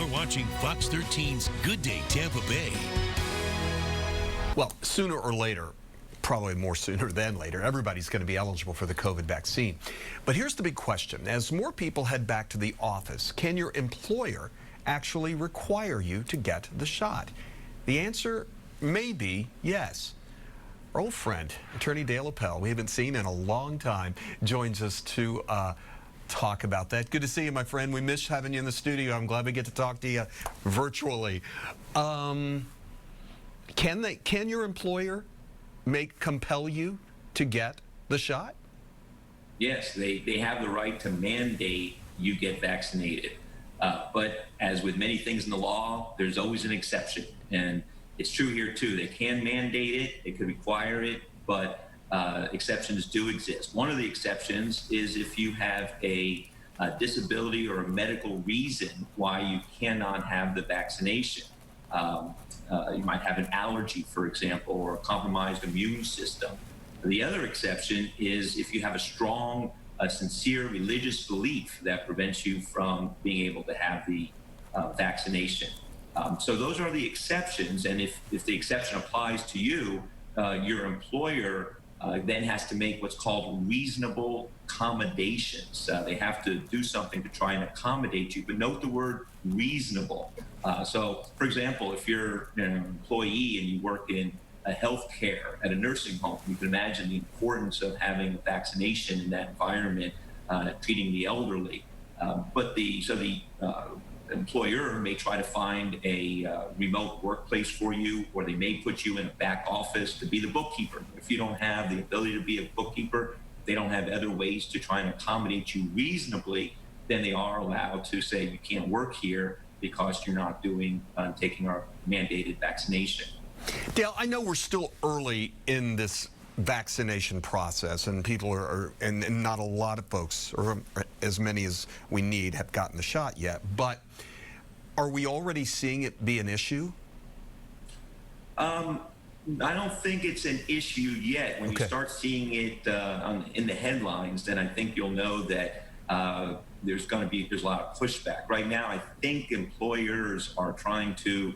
You're watching Fox 13's Good Day Tampa Bay. Well, sooner or later, probably more sooner than later, everybody's going to be eligible for the COVID vaccine. But here's the big question. As more people head back to the office, can your employer actually require you to get the shot? The answer may be yes. Our old friend, Attorney Dale Appell, we haven't seen in a long time, joins us to talk about that. Good to see you, my friend. We miss having you in the studio. I'm glad we get to talk to you virtually. Can your employer compel you to get the shot? Yes, they have the right to mandate you get vaccinated. But as with many things in the law, there's always an exception. And it's true here too. They can mandate it, they could require it, but exceptions do exist. One of the exceptions is if you have a disability or a medical reason why you cannot have the vaccination. You might have an allergy, for example, or a compromised immune system. The other exception is if you have a strong, sincere religious belief that prevents you from being able to have the vaccination. So those are the exceptions, and if the exception applies to you, your employer then has to make what's called reasonable accommodations. They have to do something to try and accommodate you, but note the word reasonable. So, for example, if you're an employee and you work in health care at a nursing home, you can imagine the importance of having a vaccination in that environment, treating the elderly. But the employer may try to find a remote workplace for you, or they may put you in a back office to be the bookkeeper. If you don't have the ability to be a bookkeeper, they don't have other ways to try and accommodate you reasonably, then they are allowed to say you can't work here because you're not taking our mandated vaccination. Dale, I know we're still early in this vaccination process, and people and not a lot of folks, or as many as we need, have gotten the shot yet, but are we already seeing it be an issue? I don't think it's an issue yet. When you start seeing it in the headlines, then I think you'll know that there's a lot of pushback. Right now, I think employers are trying to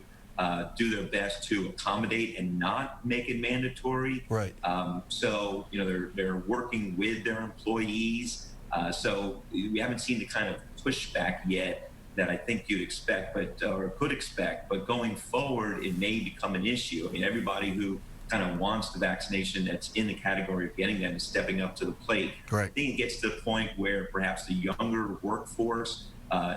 do their best to accommodate and not make it mandatory. Right. So they're working with their employees. So we haven't seen the kind of pushback yet that I think you'd expect, or could expect. But going forward, it may become an issue. I mean, everybody who kind of wants the vaccination that's in the category of getting them is stepping up to the plate. Right. I think it gets to the point where perhaps the younger workforce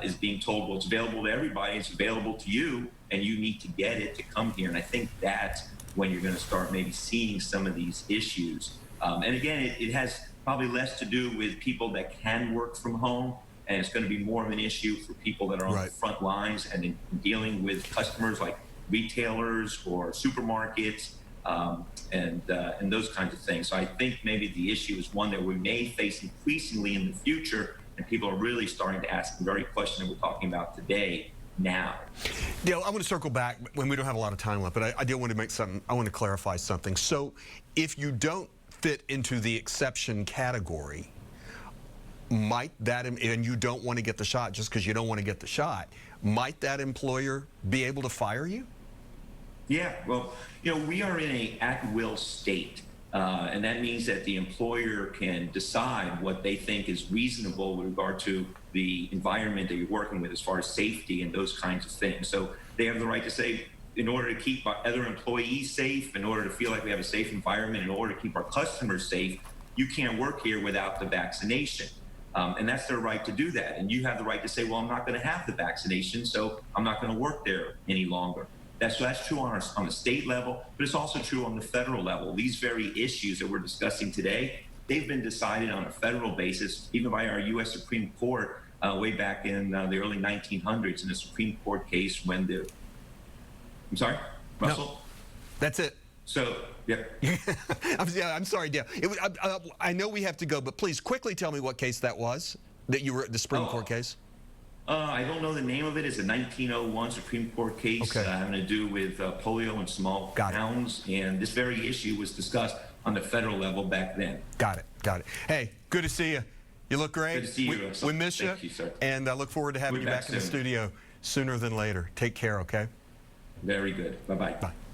is being told, well, it's available to everybody, it's available to you, and you need to get it to come here. And I think that's when you're going to start maybe seeing some of these issues. And again, it has probably less to do with people that can work from home, and it's going to be more of an issue for people that are on the front lines and in dealing with customers like retailers or supermarkets and those kinds of things. So I think maybe the issue is one that we may face increasingly in the future, and people are really starting to ask the very question that we're talking about today now. Dale, I want to circle back when we don't have a lot of time left, but I do want to I want to clarify something. So if you don't fit into the exception category, might that, and you don't want to get the shot just because you don't want to get the shot, might that employer be able to fire you? Yeah, well, we are in an at-will state. And that means that the employer can decide what they think is reasonable with regard to the environment that you're working with as far as safety and those kinds of things. So they have the right to say, in order to keep our other employees safe, in order to feel like we have a safe environment, in order to keep our customers safe, you can't work here without the vaccination. And that's their right to do that. And you have the right to say, well, I'm not going to have the vaccination, so I'm not going to work there any longer. That's true on the state level, but it's also true on the federal level. These very issues that we're discussing today, they've been decided on a federal basis, even by our U.S. Supreme Court way back in the early 1900s in a Supreme Court case when I'm sorry, Russell? No, that's it. So, yeah. I'm sorry, Dale. I know we have to go, but please quickly tell me what case that was, that you were at the Supreme Court case. I don't know the name of it. It's a 1901 Supreme Court case having to do with polio in small towns. And this very issue was discussed on the federal level back then. Got it. Hey, good to see you. You look great. Good to see you. We miss you. Thank you, sir. And I look forward to having you back in the studio sooner than later. Take care, okay? Very good. Bye-bye. Bye.